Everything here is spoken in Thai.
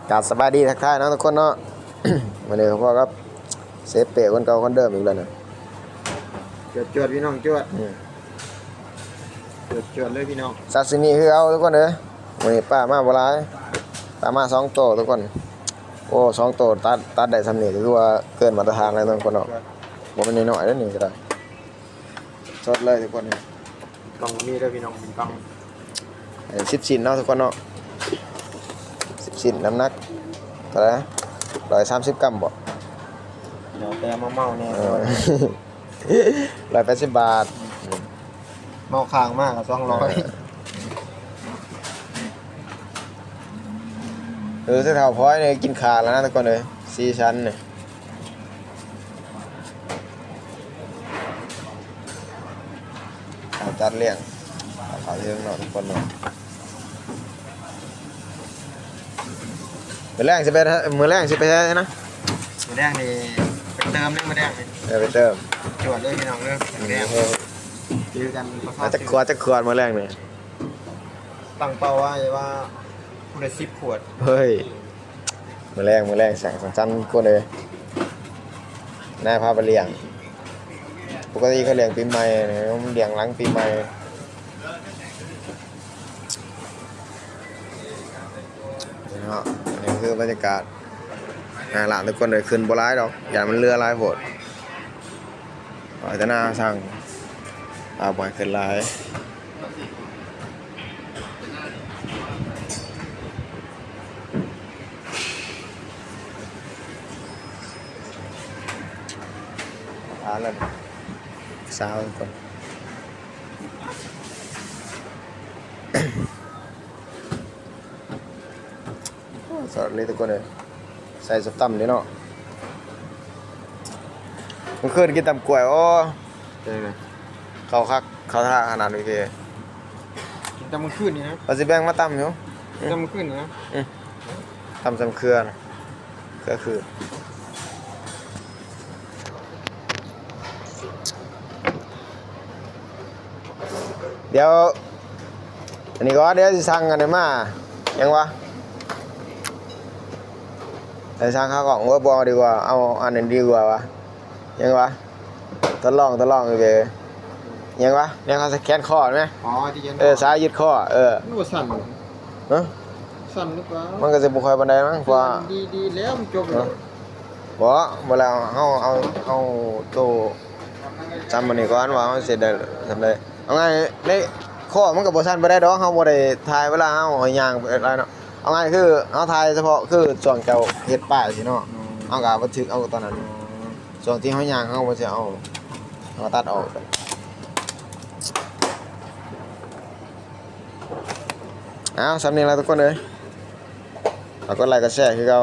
กราบสบายดีทักทายเนาะทุกคนเนาะ วันนี้พ่อครับเซฟเป๋คนเก่าคนเดิมอีกแล้วนะ จวดพี่น้องจวดจวดเลยพี่น้อง ซาซิมิคือเอาทุกคนเลยวันนี้ป้ามาบ่หลายป้ามา2 โตวทุกคนโอ้2 โตวตัดได้สำเนียก็คือว่าเกินมาตรฐานแล้วทุกคนเนาะบ่แม่นน้อยๆเด้อนี่ก็ได้สดเลยทุกคนนี่ กล่องนี้เลยพี่น้องเป็นกล่อง 10 ชิ้นเนาะทุกคนเนาะ10 ชิ้นน้ำหนักเท่าไหร่130 กรัมบ่ เดี๋ยวแต่เมาเนี่ย 180 บาท เมาค้างมาก200 เท่าพอยเนี่ยกินขาดแล้วนะทุกคนเลย4 ชั้นเนี่ยจัดเลี้ยงขาวเรื่องเนาะทุกคนเนาะมือแรงสิไปใช้นะ มาแดงนี่ไปเติมเลยมาแดงนี่ เดี๋ยวไปเติม จวดเลยพี่น้องเลยมาแดงจื้อกัน มาจะขวดมือแรงเนี่ย ตั้งเป้าไว้ว่าผู้ใด10 ขวด เฮ้ยมือแรงแสงจันกูเลยนายพาไปเลี้ยงปกติเขาเลี้ยงปีใหม่เนี่ยมันเลี้ยงหลังปีใหม่นี่เนาะอันนี้คือบรรยากาศหลานทุกคนเลยขึ้นบ่ร้ายดอกอย่ามันเรือร้ายโผดแต่หน้าสั่งบ่อยขึ้นร้ายแล้วสาวทุกคนสวัสดีทุกคนเลยใส่สตั้มนี่เนาะมันขึ้นกินตำกล้วยโอ้ เจอเลย เขาคักเขาท่าขนาดนี้พี่ กินแต่มื้อคืนนี่นะ เราสิแบ่งมาตำอยู่ กินแต่มื้อคืนนี่นะ ตำสำเครือนะเครือคือเดี๋ยวอันนี้ก็เดี๋ยวสิสั่งกันได้มายังวะไปสั่งข้าวกล่องว่าบอดีกว่าเอาอันนั้นดีกว่าวะยังวะทดลองโอเคยังวะเนี่ยเขาสแกนคอไหม อ๋อที่ยัน ซ้ายยึดข้อนึกว่าสั่น ฮะ สั่นหรือเปล่า มันก็จะบุคอยบันไดมั้งเพราะ ดีแล้วมันจบแล้ว บ่แล้วเอาโตจำมันนี่ก่อนว่ามันเสร็จได้ทำได้เอาไงในข้อมันก็บ่สั่นบ่ได้ดอกเฮาบ่ได้ถ่ายเวลาเฮาเอาย่างอะไรเนาะเอาไงคือเฮาถ่ายเฉพาะคือช่วงเจ้าเฮ็ดป้ายสิเนาะเฮาก็บันทึกเอาตอนนั้นช่วงที่เฮาย่างเฮาบ่สิเอาตัดออกสำเนียงแล้วทุกคนเลยแล้วก็ไลค์ก็แชร์คือเก่า